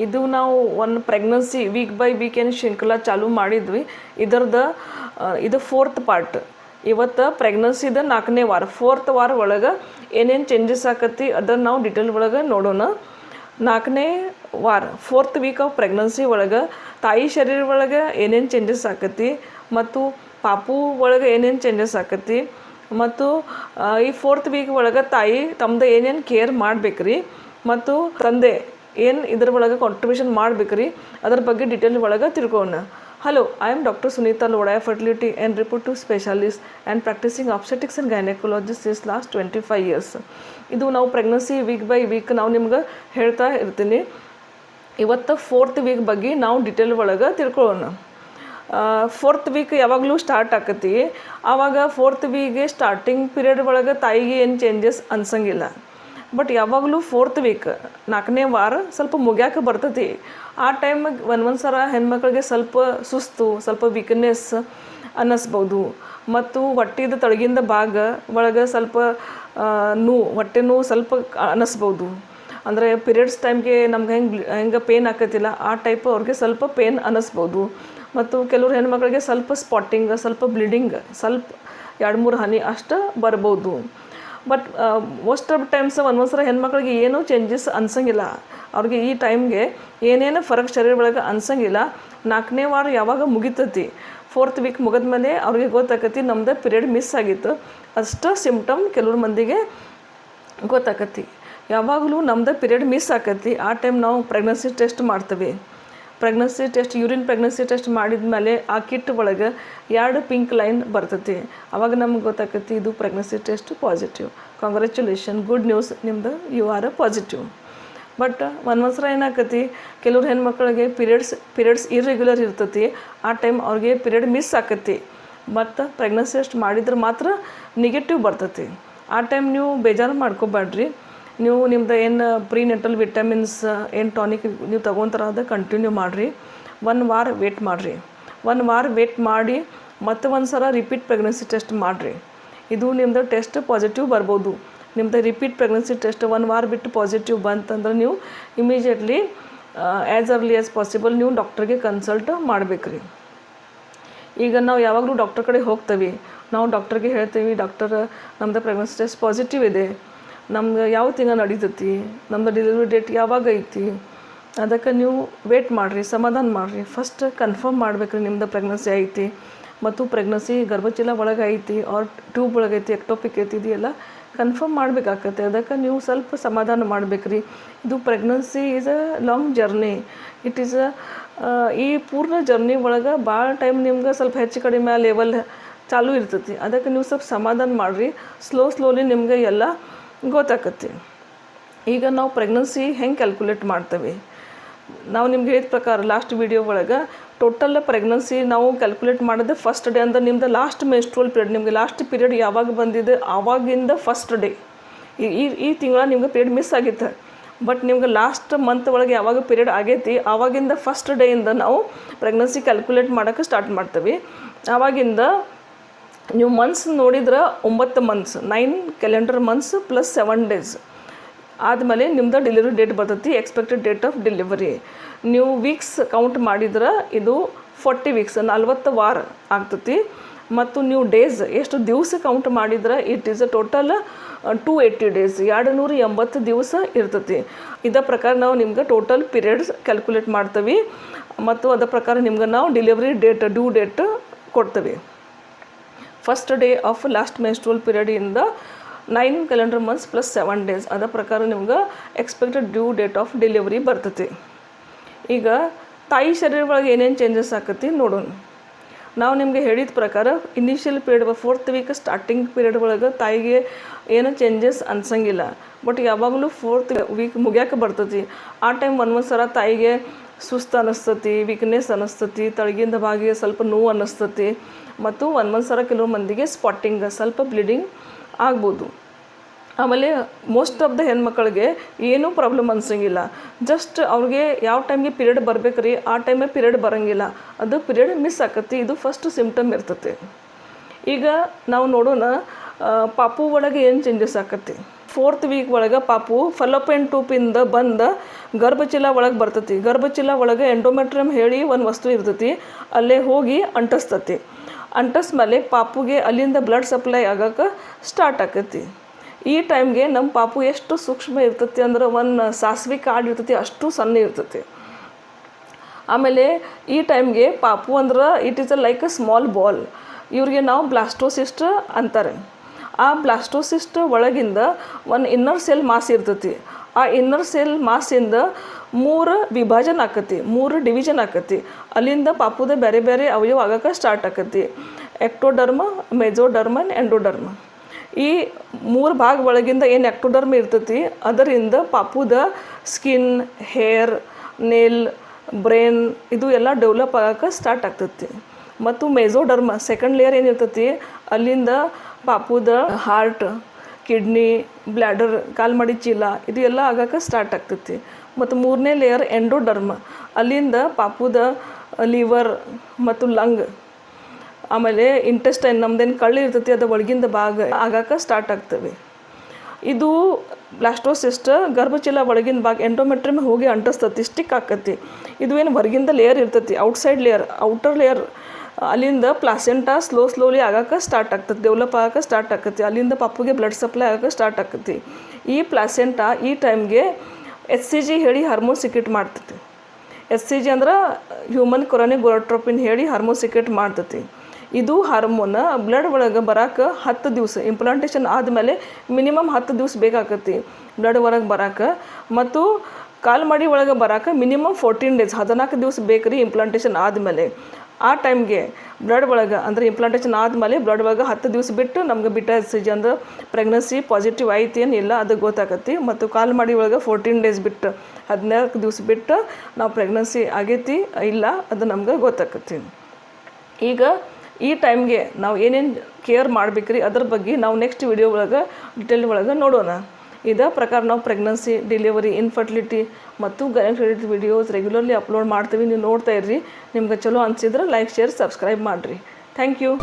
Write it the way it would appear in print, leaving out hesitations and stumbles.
ಇದು ನಾವು ಒಂದು ಪ್ರೆಗ್ನೆನ್ಸಿ ವೀಕ್ ಬೈ ವೀಕ್ ಏನು ಶೃಂಖಲ ಚಾಲೂ ಮಾಡಿದ್ವಿ. ಇದು 4th ಪಾರ್ಟ್. ಇವತ್ತು ಪ್ರೆಗ್ನೆನ್ಸಿದ 4ನೇ ವಾರ. 4th ವಾರ ಒಳಗೆ ಏನೇನು ಚೇಂಜಸ್ ಆಕತಿ ಅದನ್ನು ನಾವು ಡಿಟೇಲ್ ಒಳಗೆ ನೋಡೋಣ. 4ನೇ ವಾರ 4th ವೀಕ್ ಆಫ್ ಪ್ರೆಗ್ನೆನ್ಸಿ ಒಳಗೆ ತಾಯಿ ಶರೀರ ಒಳಗೆ ಏನೇನು ಚೇಂಜಸ್ ಆಕತಿ ಮತ್ತು ಪಾಪು ಒಳಗೆ ಏನೇನು ಚೇಂಜಸ್ ಆಕತಿ ಮತ್ತು ಈ 4th ವೀಕ್ ಒಳಗೆ ತಾಯಿ ತಮ್ಮದು ಏನೇನು ಕೇರ್ ಮಾಡ್ಬೇಕ್ರಿ ಮತ್ತು ತಂದೆ ಏನು ಇದ್ರ ಒಳಗೆ ಕಾಂಟ್ರಿಬ್ಯೂಷನ್ ಮಾಡ್ಬೇಕ್ರಿ ಅದ್ರ ಬಗ್ಗೆ ಡಿಟೇಲ್ ಒಳಗೆ ತಿಳ್ಕೊಳ್ಳೋಣ. Hello, I am Dr. Sunita Lodaya, fertility and reproductive specialist and practicing obstetrics and gynecologist since last 25 years. ಇದು ನಾವು ಪ್ರೆಗ್ನೆನ್ಸಿ ವೀಕ್ ಬೈ ವೀಕ್ ನಾವು ನಿಮ್ಗೆ ಹೇಳ್ತಾ ಇರ್ತೀನಿ. ಇವತ್ತು 4th ವೀಕ್ ಬಗ್ಗೆ ನಾವು ಡಿಟೇಲ್ ಒಳಗೆ ತಿಳ್ಕೊಳ್ಳೋಣ. 4th ವೀಕ್ ಯಾವಾಗಲೂ ಸ್ಟಾರ್ಟ್ ಆಕತಿ. ಆವಾಗ 4th ವೀಕ್ಗೆ ಸ್ಟಾರ್ಟಿಂಗ್ ಪೀರಿಯಡ್ ಒಳಗೆ ತಾಯಿಗೆ ಏನು ಚೇಂಜಸ್ ಅನ್ಸಂಗಿಲ್ಲ. ಬಟ್ ಯಾವಾಗಲೂ 4th ವೀಕ್ 4ನೇ ವಾರ ಸ್ವಲ್ಪ ಮುಗ್ಯಾಕೆ ಬರ್ತೈತಿ. ಆ ಟೈಮಿಗೆ ಒಂದೊಂದು ಸಲ ಹೆಣ್ಮಕ್ಳಿಗೆ ಸ್ವಲ್ಪ ಸುಸ್ತು, ಸ್ವಲ್ಪ ವೀಕ್ನೆಸ್ ಅನ್ನಿಸ್ಬೋದು ಮತ್ತು ಹೊಟ್ಟೆದ ತಳಗಿಂದ ಭಾಗ ಒಳಗೆ ಸ್ವಲ್ಪ ಹೊಟ್ಟೆ ನೋವು ಸ್ವಲ್ಪ ಅನ್ನಿಸ್ಬೋದು. ಅಂದರೆ ಪೀರಿಯಡ್ಸ್ ಟೈಮ್ಗೆ ನಮ್ಗೆ ಹೆಂಗೆ ಪೇನ್ ಆಕತಿಲ್ಲ ಆ ಟೈಪ್ ಅವ್ರಿಗೆ ಸ್ವಲ್ಪ ಪೇನ್ ಅನ್ನಿಸ್ಬೋದು. ಮತ್ತು ಕೆಲವ್ರು ಹೆಣ್ಮಕ್ಳಿಗೆ ಸ್ವಲ್ಪ ಸ್ಪಾಟಿಂಗ್, ಸ್ವಲ್ಪ ಬ್ಲೀಡಿಂಗ್, ಸ್ವಲ್ಪ 2-3 ಹನಿ ಅಷ್ಟು ಬರ್ಬೋದು. ಬಟ್ ಮೋಸ್ಟ್ ಆಫ್ ಟೈಮ್ಸ್ ಒಂದೊಂದು ಸಲ ಹೆಣ್ಮಕ್ಳಿಗೆ ಏನೂ ಚೇಂಜಸ್ ಅನ್ಸಂಗಿಲ್ಲ. ಅವ್ರಿಗೆ ಈ ಟೈಮ್ಗೆ ಏನೇನು ಫರಕ್ ಶರೀರ ಒಳಗೆ ಅನ್ಸಂಗಿಲ್ಲ. 4ನೇ ವಾರ ಯಾವಾಗ ಮುಗಿತೈತಿ 4th ವೀಕ್ ಮುಗಿದ್ಮೇಲೆ ಅವ್ರಿಗೆ ಗೊತ್ತಾಕತಿ ನಮ್ದು ಪೀರಿಯಡ್ ಮಿಸ್ ಆಗಿತ್ತು. ಅಷ್ಟು ಸಿಮ್ಟಮ್ ಕೆಲವ್ರ ಮಂದಿಗೆ ಗೊತ್ತಾಕತಿ. ಯಾವಾಗಲೂ ನಮ್ದು ಪೀರಿಯಡ್ ಮಿಸ್ ಆಕತಿ ಆ ಟೈಮ್ ನಾವು ಪ್ರೆಗ್ನೆನ್ಸಿ ಟೆಸ್ಟ್ ಮಾಡ್ತೀವಿ. Pregnancy test urine pregnancy test ಮಾಡಿದ ಮೇಲೆ ಆ ಕಿಟ್ ಒಳಗೆ 2 ಪಿಂಕ್ ಲೈನ್ ಬರ್ತೈತಿ. ಆವಾಗ ನಮ್ಗೆ ಗೊತ್ತಾಕತಿ ಇದು pregnancy test positive. Congratulation, good news, ನಿಮ್ದು ಯು ಆರ್ ಪಾಸಿಟಿವ್. ಬಟ್ ಒಂದೊಂದು ಸಲ ಏನಾಕತಿ ಕೆಲವ್ರು ಹೆಣ್ಮಕ್ಳಿಗೆ ಪೀರಿಯಡ್ಸ್ ಇರ್ರೆಗ್ಯುಲರ್ ಇರ್ತೈತಿ. ಆ ಟೈಮ್ ಅವ್ರಿಗೆ ಪೀರಿಯಡ್ ಮಿಸ್ ಆಕತಿ. ಮತ್ತು ಪ್ರೆಗ್ನೆನ್ಸಿ ಟೆಸ್ಟ್ ಮಾಡಿದ್ರೆ ಮಾತ್ರ ನೆಗೆಟಿವ್ ಬರ್ತೈತಿ. ಆ ಟೈಮ್ ನೀವು ಬೇಜಾರು ಮಾಡ್ಕೊಬೇಡ್ರಿ. ನೀವು ನಿಮ್ದು ಏನು ಪ್ರೀನೆಟಲ್ ವಿಟಮಿನ್ಸ್ ಏನು ಟಾನಿಕ್ ನೀವು ತೊಗೊತಾರ ಅದು ಕಂಟಿನ್ಯೂ ಮಾಡಿರಿ. 1 ವಾರ ವೇಟ್ ಮಾಡಿರಿ. 1 ವಾರ ವೇಟ್ ಮಾಡಿ ಮತ್ತೆ ಒಂದು ಸಲ ರಿಪೀಟ್ ಪ್ರೆಗ್ನೆನ್ಸಿ ಟೆಸ್ಟ್ ಮಾಡಿರಿ. ಇದು ನಿಮ್ಮದು ಟೆಸ್ಟ್ ಪಾಸಿಟಿವ್ ಬರ್ಬೋದು. ನಿಮ್ಮದು ರಿಪೀಟ್ ಪ್ರೆಗ್ನೆನ್ಸಿ ಟೆಸ್ಟ್ 1 ವಾರ ಬಿಟ್ಟು ಪಾಸಿಟಿವ್ ಬಂತಂದ್ರೆ ನೀವು immediately as early as possible ನೀವು ಡಾಕ್ಟರ್ಗೆ ಕನ್ಸಲ್ಟ್ ಮಾಡಬೇಕ್ರಿ. ಈಗ ನಾವು ಯಾವಾಗಲೂ ಡಾಕ್ಟರ್ ಕಡೆ ಹೋಗ್ತೀವಿ. ನಾವು ಡಾಕ್ಟರ್ಗೆ ಹೇಳ್ತೀವಿ, ಡಾಕ್ಟರ್ ನಮ್ಮದು ಪ್ರೆಗ್ನೆನ್ಸಿ ಟೆಸ್ಟ್ ಪಾಸಿಟಿವ್ ಇದೆ, ನಮ್ಗೆ ಯಾವ ತಿಂಗಳು ನಡೀತೈತಿ, ನಮ್ಮದು ಡೆಲಿವರಿ ಡೇಟ್ ಯಾವಾಗ ಐತಿ, ಅದಕ್ಕೆ ನೀವು ವೇಟ್ ಮಾಡಿರಿ, ಸಮಾಧಾನ ಮಾಡಿರಿ. ಫಸ್ಟ್ ಕನ್ಫರ್ಮ್ ಮಾಡ್ಬೇಕ್ರಿ ನಿಮ್ಮದು ಪ್ರೆಗ್ನೆನ್ಸಿ ಐತಿ ಮತ್ತು ಪ್ರೆಗ್ನೆನ್ಸಿ ಗರ್ಭಚೀಲ ಒಳಗೆ ಐತಿ ಆರ್ ಟ್ಯೂಬ್ ಒಳಗೈತಿ, ಎಕ್ಟೋಪಿಕ್ ಐತಿ, ಇದೆಲ್ಲ ಕನ್ಫರ್ಮ್ ಮಾಡಬೇಕಾಗತ್ತೆ. ಅದಕ್ಕೆ ನೀವು ಸ್ವಲ್ಪ ಸಮಾಧಾನ ಮಾಡಬೇಕ್ರಿ. ಇದು pregnancy is a long journey. It is ಈ ಪೂರ್ಣ ಜರ್ನಿ ಒಳಗೆ ಭಾಳ ಟೈಮ್ ನಿಮ್ಗೆ ಸ್ವಲ್ಪ ಹೆಚ್ಚು ಕಡಿಮೆ ಲೆವೆಲ್ ಚಾಲೂ ಇರ್ತೈತಿ. ಅದಕ್ಕೆ ನೀವು ಸ್ವಲ್ಪ ಸಮಾಧಾನ ಮಾಡಿರಿ. ಸ್ಲೋಲಿ ನಿಮಗೆ ಎಲ್ಲ ಗೊತ್ತಾಕತಿ. ಈಗ ನಾವು ಪ್ರೆಗ್ನೆನ್ಸಿ ಹೆಂಗೆ ಕ್ಯಾಲ್ಕುಲೇಟ್ ಮಾಡ್ತೀವಿ ನಾವು ನಿಮ್ಗೆ ಹೇಳಿದ ಪ್ರಕಾರ ಲಾಸ್ಟ್ ವಿಡಿಯೋ ಒಳಗೆ ಟೋಟಲ್ ಪ್ರೆಗ್ನೆನ್ಸಿ ನಾವು ಕ್ಯಾಲ್ಕುಲೇಟ್ ಮಾಡೋದು ಫಸ್ಟ್ ಡೇ ಅಂದರೆ ನಿಮ್ಮದು ಲಾಸ್ಟ್ ಮೆನ್ಸ್ಟ್ರುವಲ್ ಪೀರಿಯಡ್, ನಿಮಗೆ ಲಾಸ್ಟ್ ಪೀರಿಯಡ್ ಯಾವಾಗ ಬಂದಿದೆ ಆವಾಗಿಂದ ಫಸ್ಟ್ ಡೇ. ಈ ತಿಂಗಳ ನಿಮ್ಗೆ ಪೀರಿಯಡ್ ಮಿಸ್ ಆಗಿತ್ತು. ಬಟ್ ನಿಮ್ಗೆ ಲಾಸ್ಟ್ ಮಂತ್ ಒಳಗೆ ಯಾವಾಗ ಪೀರಿಯಡ್ ಆಗೈತಿ ಆವಾಗಿಂದ ಫಸ್ಟ್ ಡೇಯಿಂದ ನಾವು ಪ್ರೆಗ್ನೆನ್ಸಿ ಕ್ಯಾಲ್ಕುಲೇಟ್ ಮಾಡೋಕ್ಕೆ ಸ್ಟಾರ್ಟ್ ಮಾಡ್ತೀವಿ. ಆವಾಗಿಂದ ನೀವು ಮಂತ್ಸ್ ನೋಡಿದ್ರೆ 9 months, 9 calendar months plus 7 days ಆದಮೇಲೆ ನಿಮ್ಮದು ಡೆಲಿವರಿ ಡೇಟ್ ಬರ್ತೈತಿ, ಎಕ್ಸ್ಪೆಕ್ಟೆಡ್ ಡೇಟ್ ಆಫ್ ಡೆಲಿವರಿ. ನೀವು ವೀಕ್ಸ್ ಕೌಂಟ್ ಮಾಡಿದ್ರೆ ಇದು 40 ವೀಕ್ಸ್ 40 ವಾರ ಆಗ್ತೈತಿ. ಮತ್ತು ನೀವು ಡೇಸ್ ಎಷ್ಟು ದಿವಸ ಕೌಂಟ್ ಮಾಡಿದ್ರೆ it is a total 280 days, 280 ದಿವಸ ಇರ್ತೈತಿ. ಇದ ಪ್ರಕಾರ ನಾವು ನಿಮ್ಗೆ ಟೋಟಲ್ ಪೀರಿಯಡ್ಸ್ ಕ್ಯಾಲ್ಕುಲೇಟ್ ಮಾಡ್ತೀವಿ ಮತ್ತು ಅದರ ಪ್ರಕಾರ ನಿಮ್ಗೆ ನಾವು ಡೆಲಿವರಿ ಡೇಟ್ ಡ್ಯೂ ಡೇಟ್ ಕೊಡ್ತೀವಿ. First day of last menstrual ಪೀರಿಯಡಿಂದ 9 ಕ್ಯಾಲೆಂಡರ್ ಮಂತ್ಸ್ ಪ್ಲಸ್ 7 ಡೇಸ್ ಅದರ ಪ್ರಕಾರ ನಿಮ್ಗೆ expected due date of delivery ಬರ್ತೈತಿ. ಈಗ ತಾಯಿ ಶರೀರ ಒಳಗೆ ಏನೇನು ಚೇಂಜಸ್ ಆಕತಿ ನೋಡೋಣ. ನಾವು ನಿಮಗೆ ಹೇಳಿದ ಪ್ರಕಾರ initial period 4th week starting period ಒಳಗೆ ತಾಯಿಗೆ ಏನು ಚೇಂಜಸ್ ಅನ್ಸಂಗಿಲ್ಲ. ಬಟ್ ಯಾವಾಗಲೂ 4th ವೀಕ್ ಮುಗ್ಯಾಕೆ ಬರ್ತೈತಿ. ಆ ಟೈಮ್ ಒಂದೊಂದು ಸಲ ತಾಯಿಗೆ ಸುಸ್ತು ಅನ್ನಿಸ್ತತಿ, ವೀಕ್ನೆಸ್ ಅನ್ನಿಸ್ತತಿ, ತಳಗಿಂದ ಭಾಗಿಗೆ ಸ್ವಲ್ಪ ನೋವು ಅನ್ನಿಸ್ತತಿ ಮತ್ತು ಒಂದೊಂದು ಸಲ ಕೆಲವು ಮಂದಿಗೆ ಸ್ಪಾಟಿಂಗ್, ಸ್ವಲ್ಪ ಬ್ಲೀಡಿಂಗ್ ಆಗ್ಬೋದು. ಆಮೇಲೆ ಮೋಸ್ಟ್ ಆಫ್ ದ ಹೆಣ್ಮಕ್ಳಿಗೆ ಏನೂ ಪ್ರಾಬ್ಲಮ್ ಅನ್ಸಂಗಿಲ್ಲ. ಜಸ್ಟ್ ಅವ್ರಿಗೆ ಯಾವ ಟೈಮ್ಗೆ ಪೀರಿಯಡ್ ಬರ್ಬೇಕು ರೀ ಆ ಟೈಮೇ ಪೀರಿಯಡ್ ಬರೋಂಗಿಲ್ಲ, ಅದು ಪೀರಿಯಡ್ ಮಿಸ್ ಆಕತಿ. ಇದು ಫಸ್ಟ್ ಸಿಮ್ಟಮ್ ಇರ್ತೈತಿ. ಈಗ ನಾವು ನೋಡೋಣ ಪಾಪು ಒಳಗೆ ಏನು ಚೇಂಜಸ್ ಆಕತಿ. 4th ವೀಕ್ ಒಳಗೆ ಪಾಪು ಫಲೋಪಿಯನ್ ಟ್ಯೂಪಿಂದ ಬಂದು ಗರ್ಭಚೀಲ ಒಳಗೆ ಬರ್ತೈತಿ. ಗರ್ಭಚೀಲ ಒಳಗೆ ಎಂಡೋಮೆಟ್ರಿಯಮ್ ಹೇಳಿ ಒಂದು ವಸ್ತು ಇರ್ತೈತಿ, ಅಲ್ಲೇ ಹೋಗಿ ಅಂಟಿಸ್ತತಿ. ಅಂಟಿಸ್ಮೇಲೆ ಪಾಪುಗೆ ಅಲ್ಲಿಂದ ಬ್ಲಡ್ ಸಪ್ಲೈ ಆಗೋಕೆ ಸ್ಟಾರ್ಟ್ ಆಕೈತಿ. ಈ ಟೈಮ್ಗೆ ನಮ್ಮ ಪಾಪು ಎಷ್ಟು ಸೂಕ್ಷ್ಮ ಇರ್ತೈತಿ ಅಂದ್ರೆ ಒಂದು ಸಾಸಿವೆ ಕಾಳು ಇರ್ತೈತಿ ಅಷ್ಟು ಸಣ್ಣ ಇರ್ತೈತಿ. ಆಮೇಲೆ ಈ ಟೈಮ್ಗೆ ಪಾಪು ಅಂದ್ರೆ it is like a small ball. ಇವ್ರಿಗೆ ನಾವು ಬ್ಲಾಸ್ಟೋಸಿಸ್ಟ್ ಅಂತಾರೆ. ಆ ಬ್ಲಾಸ್ಟೋಸಿಸ್ಟ್ ಒಳಗಿಂದ ಒಂದು ಇನ್ನರ್ ಸೆಲ್ ಮಾಸ್ ಇರ್ತೈತಿ. ಆ ಇನ್ನರ್ ಸೆಲ್ ಮಾಸಿಂದ 3 ವಿಭಾಜನೆ ಆಕತಿ, 3 ಡಿವಿಷನ್ ಆಕತಿ. ಅಲ್ಲಿಂದ ಪಾಪುದ ಬೇರೆ ಬೇರೆ ಅವಯವ ಆಗೋಕೆ ಸ್ಟಾರ್ಟ್ ಆಕತಿ. ಎಕ್ಟೋಡರ್ಮ, ಮೆಜೋಡರ್ಮ, ಎಂಡೋಡರ್ಮ. ಈ 3 ಭಾಗ ಒಳಗಿಂದ ಏನು ಎಕ್ಟೋಡರ್ಮ ಇರ್ತೈತಿ ಅದರಿಂದ ಪಾಪುದ ಸ್ಕಿನ್, ಹೇರ್, ನೇಲ್, ಬ್ರೈನ್ ಇದು ಎಲ್ಲ ಡೆವಲಪ್ ಆಗೋಕೆ ಸ್ಟಾರ್ಟ್ ಆಗ್ತೈತಿ. ಮತ್ತು ಮೆಜೋಡರ್ಮ ಸೆಕೆಂಡ್ ಲೇಯರ್ ಏನಿರ್ತೈತಿ ಅಲ್ಲಿಂದ ಪಾಪುದ ಹಾರ್ಟ್, ಕಿಡ್ನಿ, ಬ್ಲ್ಯಾಡರ್, ಕಾಲ್ಮಡಿ ಚೀಲ ಇದು ಎಲ್ಲ ಆಗೋಕೆ ಸ್ಟಾರ್ಟ್ ಆಗ್ತೈತಿ. ಮತ್ತು 3ನೇ ಲೇಯರ್ ಎಂಡೋಡರ್ಮ, ಅಲ್ಲಿಂದ ಪಾಪುದ ಲಿವರ್ ಮತ್ತು ಲಂಗ್, ಆಮೇಲೆ ಇಂಟೆಸ್ಟೈನ್ ನಮ್ದೇನು ಕಳ್ಳಿ ಇರ್ತೈತಿ ಅದು ಒಳಗಿಂದ ಭಾಗ ಆಗೋಕೆ ಸ್ಟಾರ್ಟ್ ಆಗ್ತವೆ. ಇದು ಬ್ಲಾಸ್ಟೋಸಿಸ್ಟ್ ಗರ್ಭಚೀಲ ಒಳಗಿನ ಭಾಗ ಎಂಡೋಮೆಟ್ರಿಯಮ್ ಹೋಗಿ ಅಂಟಿಸ್ತತಿ, ಸ್ಟಿಕ್ ಆಕತಿ. ಇದು ಏನು ಹೊರಗಿಂದ ಲೇಯರ್ ಇರ್ತೈತಿ, ಔಟ್ಸೈಡ್ ಲೇಯರ್, ಔಟರ್ ಲೇಯರ್. ಅಲ್ಲಿಂದ ಪ್ಲಾಸೆಂಟಾ ಸ್ಲೋಲಿ ಆಗೋಕೆ ಸ್ಟಾರ್ಟ್ ಆಗ್ತದೆ, ಡೆವಲಪ್ ಆಗೋಕೆ ಸ್ಟಾರ್ಟ್ ಆಕತಿ. ಅಲ್ಲಿಂದ ಪಾಪುಗೆ ಬ್ಲಡ್ ಸಪ್ಲೈ ಆಗೋಕೆ ಸ್ಟಾರ್ಟ್ ಆಕತಿ. ಈ ಪ್ಲಾಸೆಂಟಾ ಈ ಟೈಮ್ಗೆ HCG ಹೇಳಿ ಹಾರ್ಮೋನ್ ಸಿಕ್ರೆಟ್ ಮಾಡ್ತೈತಿ. HCG ಅಂದ್ರೆ ಹ್ಯೂಮನ್ ಕೊರೊನಿಕ್ ಗೋನಾಡೋಟ್ರೋಪಿನ್ ಹೇಳಿ ಹಾರ್ಮೋನ್ ಸಿಕ್ರೆಟ್ ಮಾಡ್ತೈತಿ. ಇದು ಹಾರ್ಮೋನ್ ಬ್ಲಡ್ ಒಳಗೆ ಬರೋಕೆ 10 ದಿವಸ, ಇಂಪ್ಲಾಂಟೇಷನ್ ಆದಮೇಲೆ ಮಿನಿಮಮ್ 10 ದಿವಸ ಬೇಕಾಕತಿ ಬ್ಲಡ್ ಹೊರಗೆ ಬರೋಕೆ. ಮತ್ತು ಕಾಲ್ಮಡಿ ಒಳಗೆ ಬರೋಕೆ ಮಿನಿಮಮ್ 14 ಡೇಸ್, 14 ದಿವಸ ಬೇಕ್ರಿ ಇಂಪ್ಲಾಂಟೇಷನ್ ಆದಮೇಲೆ. ಆ ಟೈಮ್ಗೆ ಬ್ಲಡ್ ಒಳಗೆ ಅಂದರೆ ಇಂಪ್ಲಾಂಟೇಷನ್ ಆದಮೇಲೆ ಬ್ಲಡ್ ಒಳಗೆ 10 ದಿವಸ ಬಿಟ್ಟು ನಮ್ಗೆ ಬಿಟಾ HCG ಅಂದ್ರೆ ಪ್ರೆಗ್ನೆನ್ಸಿ ಪಾಸಿಟಿವ್ ಐತಿ ಏನಿಲ್ಲ ಅದು ಗೊತ್ತಾಕತಿ. ಮತ್ತು ಕಾಲ್ಮಡಿ ಒಳಗೆ 14 ಡೇಸ್ ಬಿಟ್ಟು 14 ದಿವಸ ಬಿಟ್ಟು ನಾವು ಪ್ರೆಗ್ನೆನ್ಸಿ ಆಗೈತಿ ಇಲ್ಲ ಅದು ನಮ್ಗೆ ಗೊತ್ತಾಕತಿ. ಈಗ ಈ ಟೈಮ್ಗೆ ನಾವು ಏನೇನು ಕೇರ್ ಮಾಡ್ಬೇಕ್ರಿ ಅದ್ರ ಬಗ್ಗೆ ನಾವು ನೆಕ್ಸ್ಟ್ ವಿಡಿಯೋ ಒಳಗೆ ಡಿಟೇಲ್ ಒಳಗೆ ನೋಡೋಣ. ಇದೇ ಪ್ರಕಾರ ನಾವು ಪ್ರೆಗ್ನೆನ್ಸಿ, ಡೆಲಿವರಿ, ಇನ್ಫರ್ಟಿಲಿಟಿ ಮತ್ತು ಗೈನಕಾಲಜಿ ವಿಡಿಯೋಸ್ ರೆಗ್ಯುಲರ್ಲಿ ಅಪ್ಲೋಡ್ ಮಾಡ್ತೀವಿ. ನೀವು ನೋಡ್ತಾ ಇರ್ರಿ. ನಿಮ್ಗೆ ಚಲೋ ಅನಿಸಿದ್ರೆ ಲೈಕ್, ಶೇರ್, ಸಬ್ಸ್ಕ್ರೈಬ್ ಮಾಡಿರಿ. Thank you.